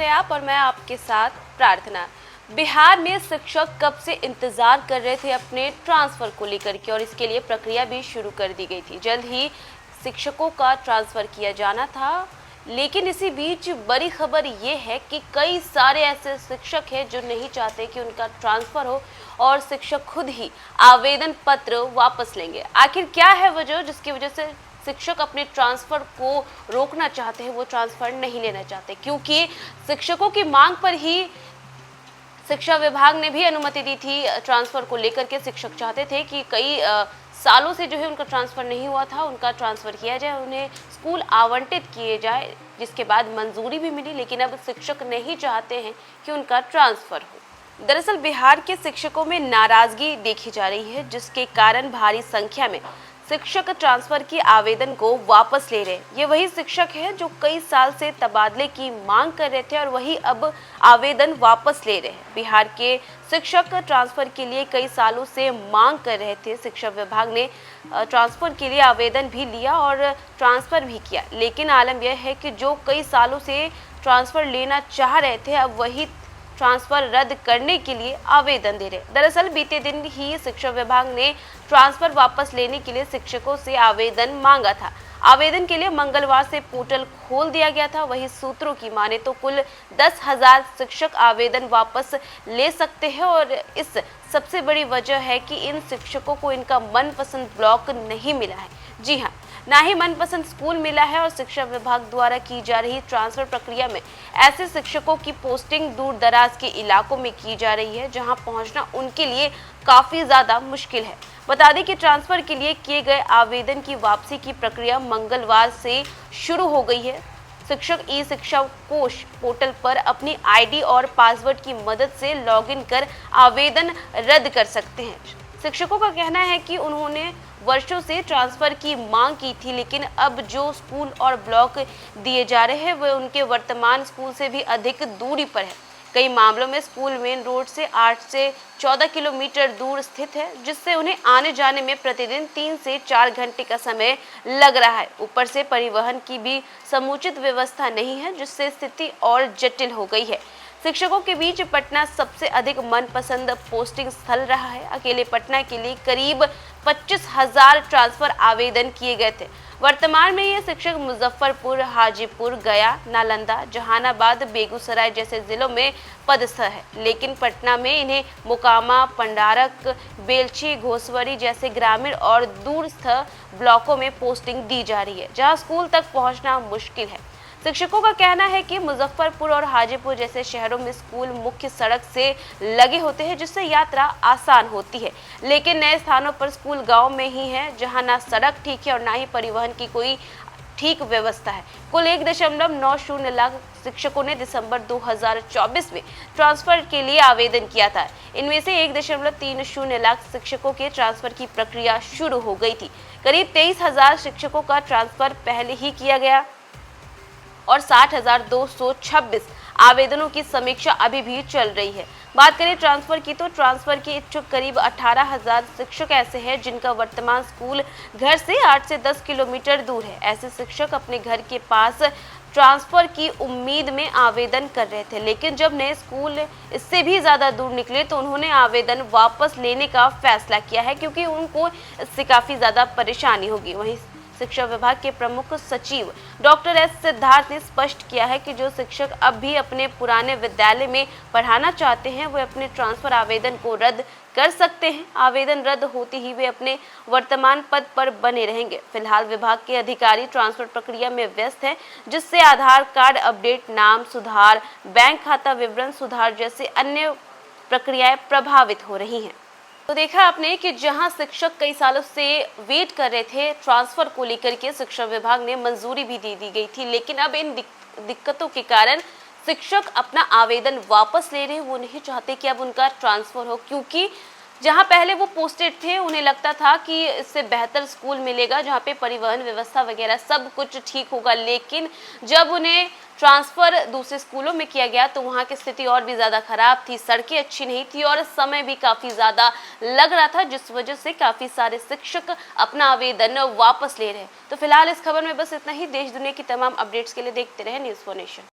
रहे आप और मैं आपके साथ प्रार्थना। बिहार में शिक्षक कब से इंतजार कर रहे थे अपने ट्रांसफर को लेकर के और इसके लिए प्रक्रिया भी शुरू कर दी गई थी। जल्द ही शिक्षकों का ट्रांसफर किया जाना था, लेकिन इसी बीच बड़ी खबर ये है कि कई सारे ऐसे शिक्षक हैं जो नहीं चाहते कि उनका ट्रांसफर हो और शिक्षक खुद ही आवेदन पत्र वापस लेंगे। आखिर क्या है वजह जिसकी वजह से शिक्षक अपने ट्रांसफर को रोकना चाहते हैं, वो ट्रांसफर नहीं लेना चाहते? क्योंकि शिक्षकों की मांग पर ही शिक्षा विभाग ने भी अनुमति दी थी ट्रांसफर को लेकर के। शिक्षक चाहते थे कि कई सालों से जो है उनका ट्रांसफर नहीं हुआ था, उनका ट्रांसफर किया जाए, उन्हें स्कूल आवंटित किए जाए, जिसके बाद मंजूरी भी मिली। लेकिन अब शिक्षक नहीं चाहते हैं कि उनका ट्रांसफर हो। दरअसल बिहार के शिक्षकों में नाराजगी देखी जा रही है, जिसके कारण भारी संख्या में शिक्षक ट्रांसफर की आवेदन को वापस ले रहे। ये वही शिक्षक हैं जो कई साल से तबादले की मांग कर रहे थे और वही अब आवेदन वापस ले रहे हैं। बिहार के शिक्षक ट्रांसफर के लिए कई सालों से मांग कर रहे थे। शिक्षा विभाग ने ट्रांसफर के लिए आवेदन भी लिया और ट्रांसफर भी किया, लेकिन आलम यह है कि जो कई सालों से ट्रांसफर लेना चाह रहे थे अब वही ट्रांसफर रद्द करने के लिए आवेदन दे रहे। दरअसल बीते दिन ही शिक्षा विभाग ने ट्रांसफर वापस लेने के लिए शिक्षकों से आवेदन मांगा था। आवेदन के लिए मंगलवार से पोर्टल खोल दिया गया था। वही सूत्रों की माने तो कुल 10,000 शिक्षक आवेदन वापस ले सकते हैं और इस सबसे बड़ी वजह है कि इन शिक्षकों को इनका मनपसंद ब्लॉक नहीं मिला है। जी हाँ, ना ही मनपसंद स्कूल मिला है और शिक्षा विभाग द्वारा की जा रही ट्रांसफर प्रक्रिया में ऐसे शिक्षकों की पोस्टिंग दूर दराज के इलाकों में की जा रही है, जहां पहुंचना उनके लिए काफी ज्यादा मुश्किल है। बता दें कि ट्रांसफर के लिए किए गए आवेदन की वापसी की प्रक्रिया मंगलवार से शुरू हो गई है। शिक्षक ई शिक्षा कोष पोर्टल पर अपनी आईडी और पासवर्ड की मदद से लॉगिन कर आवेदन रद्द कर सकते हैं। शिक्षकों का कहना है कि उन्होंने वर्षों से ट्रांसफर की मांग की थी, लेकिन अब जो स्कूल और ब्लॉक दिए जा रहे हैं वे उनके वर्तमान स्कूल से भी अधिक दूरी पर है। कई मामलों में स्कूल मेन रोड से 8 से 14 किलोमीटर दूर स्थित है, जिससे उन्हें आने जाने में प्रतिदिन 3 से 4 घंटे का समय लग रहा है। ऊपर से परिवहन की भी समुचित व्यवस्था नहीं है, जिससे स्थिति और जटिल हो गई है। शिक्षकों के बीच पटना सबसे अधिक मनपसंद पोस्टिंग स्थल रहा है। अकेले पटना के लिए करीब 25,000 ट्रांसफर आवेदन किए गए थे। वर्तमान में ये शिक्षक मुजफ्फरपुर, हाजीपुर, गया, नालंदा, जहानाबाद, बेगूसराय जैसे जिलों में पदस्थ है, लेकिन पटना में इन्हें मोकामा, पंडारक, बेलछी, घोसवरी जैसे ग्रामीण और दूरस्थ ब्लॉकों में पोस्टिंग दी जा रही है, जहां स्कूल तक पहुंचना मुश्किल है। शिक्षकों का कहना है कि मुजफ्फरपुर और हाजीपुर जैसे शहरों में स्कूल मुख्य सड़क से लगे होते हैं, जिससे यात्रा आसान होती है, लेकिन नए स्थानों पर स्कूल गांव में ही है, जहां ना सड़क ठीक है और ना ही परिवहन की कोई ठीक व्यवस्था है। कुल 1.90 लाख शिक्षकों ने दिसंबर 2024 में ट्रांसफर के लिए आवेदन किया था। इनमें से 1.30 लाख शिक्षकों के ट्रांसफर की प्रक्रिया शुरू हो गई थी। करीब 23,000 शिक्षकों का ट्रांसफर पहले ही किया गया और 60,226 आवेदनों की समीक्षा अभी भी चल रही है। बात करें ट्रांसफर की तो ट्रांसफर के इच्छुक करीब 18,000 शिक्षक ऐसे हैं जिनका वर्तमान स्कूल घर से 8 से 10 किलोमीटर दूर है। ऐसे शिक्षक अपने घर के पास ट्रांसफर की उम्मीद में आवेदन कर रहे थे, लेकिन जब नए स्कूल इससे भी ज्यादा दूर निकले तो उन्होंने आवेदन वापस लेने का फैसला किया है, क्योंकि उनको इससे काफी ज्यादा परेशानी होगी। वहीं शिक्षा विभाग के प्रमुख सचिव डॉक्टर एस सिद्धार्थ ने स्पष्ट किया है कि जो शिक्षक अब भी अपने पुराने विद्यालय में पढ़ाना चाहते हैं वे अपने ट्रांसफर आवेदन को रद्द कर सकते हैं। आवेदन रद्द होते ही वे अपने वर्तमान पद पर बने रहेंगे। फिलहाल विभाग के अधिकारी ट्रांसफर प्रक्रिया में व्यस्त हैं, जिससे आधार कार्ड अपडेट, नाम सुधार, बैंक खाता विवरण सुधार जैसे अन्य प्रक्रियाएं प्रभावित हो रही हैं। तो देखा आपने कि जहां शिक्षक कई सालों से वेट कर रहे थे ट्रांसफर को लेकर के, शिक्षा विभाग ने मंजूरी भी दे दी गई थी, लेकिन अब इन दिक्कतों के कारण शिक्षक अपना आवेदन वापस ले रहे हैं। वो नहीं चाहते कि अब उनका ट्रांसफर हो, क्योंकि जहां पहले वो पोस्टेड थे उन्हें लगता था कि इससे बेहतर स्कूल मिलेगा जहां पे परिवहन व्यवस्था वगैरह सब कुछ ठीक होगा, लेकिन जब उन्हें ट्रांसफर दूसरे स्कूलों में किया गया तो वहां की स्थिति और भी ज़्यादा खराब थी, सड़कें अच्छी नहीं थी और समय भी काफ़ी ज़्यादा लग रहा था, जिस वजह से काफ़ी सारे शिक्षक अपना आवेदन वापस ले रहे हैं। तो फिलहाल इस खबर में बस इतना ही। देश दुनिया की तमाम अपडेट्स के लिए देखते रहे न्यूज़4 नेशन।